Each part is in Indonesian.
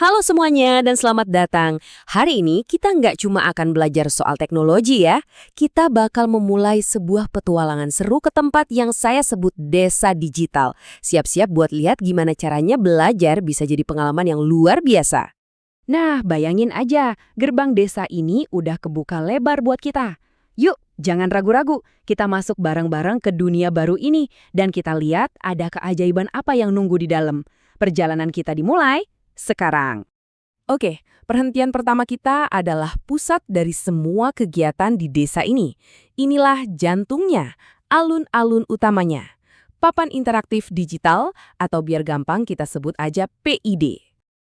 Halo semuanya dan selamat datang. Hari ini kita nggak cuma akan belajar soal teknologi ya, kita bakal memulai sebuah petualangan seru ke tempat yang saya sebut desa digital. Siap-siap buat lihat gimana caranya belajar bisa jadi pengalaman yang luar biasa. Nah, bayangin aja, gerbang desa ini udah kebuka lebar buat kita. Yuk, jangan ragu-ragu, kita masuk bareng-bareng ke dunia baru ini dan kita lihat ada keajaiban apa yang nunggu di dalam. Perjalanan kita dimulai sekarang. Oke, perhentian pertama kita adalah pusat dari semua kegiatan di desa ini. Inilah jantungnya, alun-alun utamanya. Papan interaktif digital atau biar gampang kita sebut aja PID.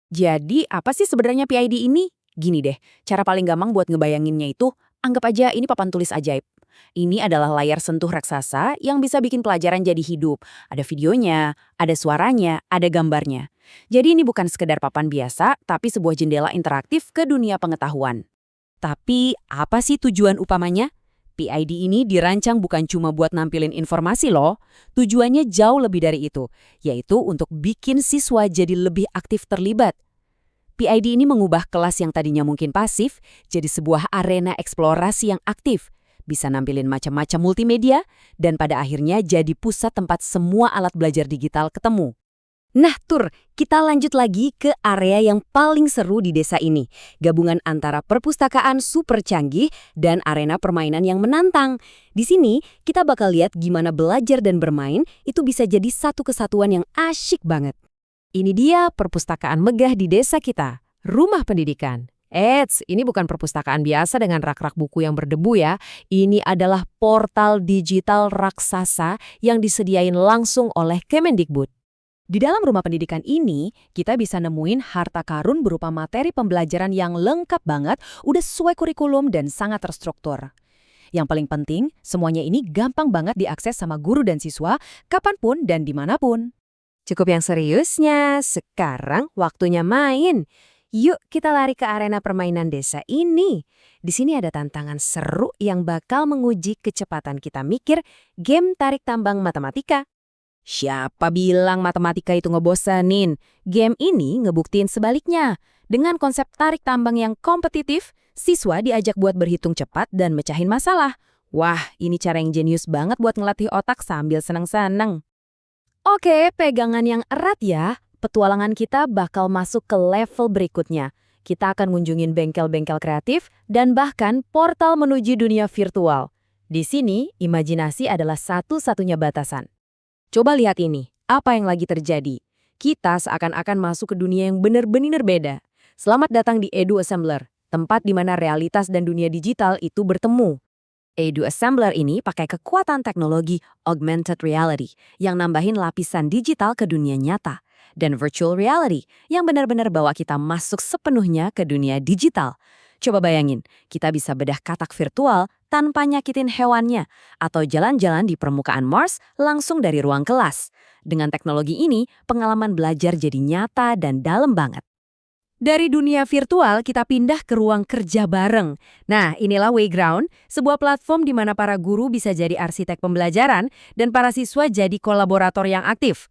Jadi, apa sih sebenarnya PID ini? Gini deh, cara paling gampang buat ngebayanginnya itu, anggap aja ini papan tulis ajaib. Ini adalah layar sentuh raksasa yang bisa bikin pelajaran jadi hidup. Ada videonya, ada suaranya, ada gambarnya. Jadi ini bukan sekedar papan biasa, tapi sebuah jendela interaktif ke dunia pengetahuan. Tapi, apa sih tujuan utamanya? PID ini dirancang bukan cuma buat nampilin informasi loh. Tujuannya jauh lebih dari itu, yaitu untuk bikin siswa jadi lebih aktif terlibat. PID ini mengubah kelas yang tadinya mungkin pasif jadi sebuah arena eksplorasi yang aktif. Bisa nampilin macam-macam multimedia, dan pada akhirnya jadi pusat tempat semua alat belajar digital ketemu. Nah, kita lanjut lagi ke area yang paling seru di desa ini. Gabungan antara perpustakaan super canggih dan arena permainan yang menantang. Di sini, kita bakal lihat gimana belajar dan bermain itu bisa jadi satu kesatuan yang asyik banget. Ini dia perpustakaan megah di desa kita, rumah pendidikan. Eits, ini bukan perpustakaan biasa dengan rak-rak buku yang berdebu ya. Ini adalah portal digital raksasa yang disediain langsung oleh Kemendikbud. Di dalam rumah pendidikan ini, kita bisa nemuin harta karun berupa materi pembelajaran yang lengkap banget, udah sesuai kurikulum dan sangat terstruktur. Yang paling penting, semuanya ini gampang banget diakses sama guru dan siswa, kapanpun dan dimanapun. Cukup yang seriusnya, sekarang waktunya main. Yuk kita lari ke arena permainan desa ini. Di sini ada tantangan seru yang bakal menguji kecepatan kita mikir game tarik tambang matematika. Siapa bilang matematika itu ngebosenin? Game ini ngebuktiin sebaliknya. Dengan konsep tarik tambang yang kompetitif, siswa diajak buat berhitung cepat dan mecahin masalah. Wah, ini cara yang jenius banget buat ngelatih otak sambil seneng-seneng. Oke, pegangan yang erat ya. Petualangan kita bakal masuk ke level berikutnya. Kita akan ngunjungin bengkel-bengkel kreatif dan bahkan portal menuju dunia virtual. Di sini, imajinasi adalah satu-satunya batasan. Coba lihat ini, apa yang lagi terjadi. Kita seakan-akan masuk ke dunia yang benar-benar beda. Selamat datang di Edu Assembler, tempat di mana realitas dan dunia digital itu bertemu. Edu Assembler ini pakai kekuatan teknologi augmented reality yang nambahin lapisan digital ke dunia nyata. Dan virtual reality yang benar-benar bawa kita masuk sepenuhnya ke dunia digital. Coba bayangin, kita bisa bedah katak virtual tanpa nyakitin hewannya atau jalan-jalan di permukaan Mars langsung dari ruang kelas. Dengan teknologi ini, pengalaman belajar jadi nyata dan dalam banget. Dari dunia virtual, kita pindah ke ruang kerja bareng. Nah, inilah Wayground, sebuah platform di mana para guru bisa jadi arsitek pembelajaran dan para siswa jadi kolaborator yang aktif.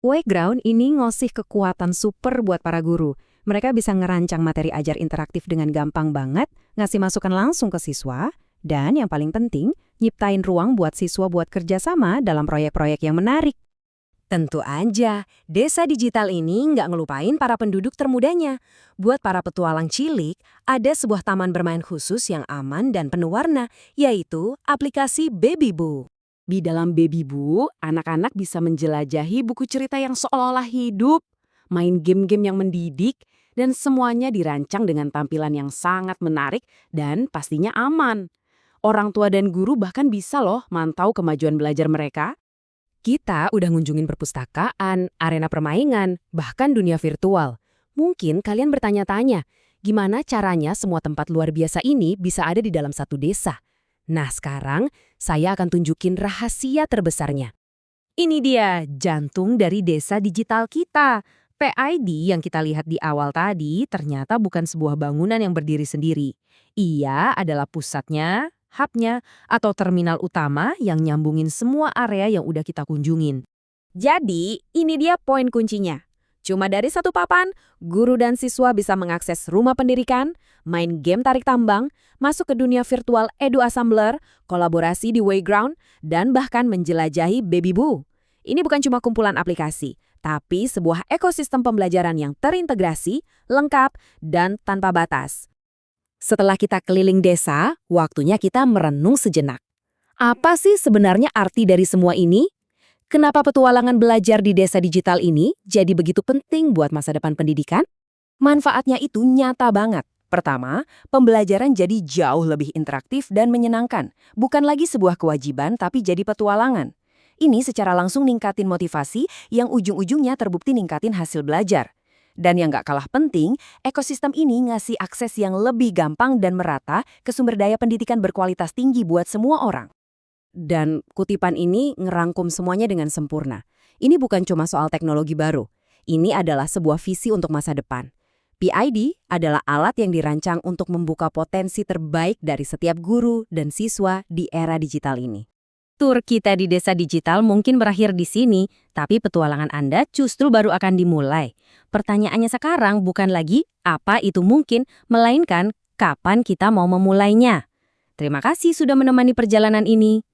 Wayground ini ngasih kekuatan super buat para guru. Mereka bisa ngerancang materi ajar interaktif dengan gampang banget, ngasih masukan langsung ke siswa, dan yang paling penting, nyiptain ruang buat siswa buat kerjasama dalam proyek-proyek yang menarik. Tentu aja, desa digital ini nggak ngelupain para penduduk termudanya. Buat para petualang cilik, ada sebuah taman bermain khusus yang aman dan penuh warna, yaitu aplikasi Babyboo. Di dalam Babyboo, anak-anak bisa menjelajahi buku cerita yang seolah-olah hidup, main game-game yang mendidik, dan semuanya dirancang dengan tampilan yang sangat menarik dan pastinya aman. Orang tua dan guru bahkan bisa loh mantau kemajuan belajar mereka. Kita udah ngunjungin perpustakaan, arena permainan, bahkan dunia virtual. Mungkin kalian bertanya-tanya, gimana caranya semua tempat luar biasa ini bisa ada di dalam satu desa? Nah sekarang, saya akan tunjukin rahasia terbesarnya. Ini dia jantung dari desa digital kita. PID yang kita lihat di awal tadi ternyata bukan sebuah bangunan yang berdiri sendiri. Ia adalah pusatnya, hubnya, atau terminal utama yang nyambungin semua area yang udah kita kunjungin. Jadi, ini dia poin kuncinya. Cuma dari satu papan, guru dan siswa bisa mengakses rumah pendidikan, main game tarik tambang, masuk ke dunia virtual Edu Assembler, kolaborasi di Wayground, dan bahkan menjelajahi Baby Boo. Ini bukan cuma kumpulan aplikasi, tapi sebuah ekosistem pembelajaran yang terintegrasi, lengkap, dan tanpa batas. Setelah kita keliling desa, waktunya kita merenung sejenak. Apa sih sebenarnya arti dari semua ini? Kenapa petualangan belajar di desa digital ini jadi begitu penting buat masa depan pendidikan? Manfaatnya itu nyata banget. Pertama, pembelajaran jadi jauh lebih interaktif dan menyenangkan. Bukan lagi sebuah kewajiban, tapi jadi petualangan. Ini secara langsung ningkatin motivasi yang ujung-ujungnya terbukti ningkatin hasil belajar. Dan yang gak kalah penting, ekosistem ini ngasih akses yang lebih gampang dan merata ke sumber daya pendidikan berkualitas tinggi buat semua orang. Dan kutipan ini ngerangkum semuanya dengan sempurna. Ini bukan cuma soal teknologi baru. Ini adalah sebuah visi untuk masa depan. PID adalah alat yang dirancang untuk membuka potensi terbaik dari setiap guru dan siswa di era digital ini. Tur kita di desa digital mungkin berakhir di sini, tapi petualangan Anda justru baru akan dimulai. Pertanyaannya sekarang bukan lagi apa itu mungkin, melainkan kapan kita mau memulainya. Terima kasih sudah menemani perjalanan ini.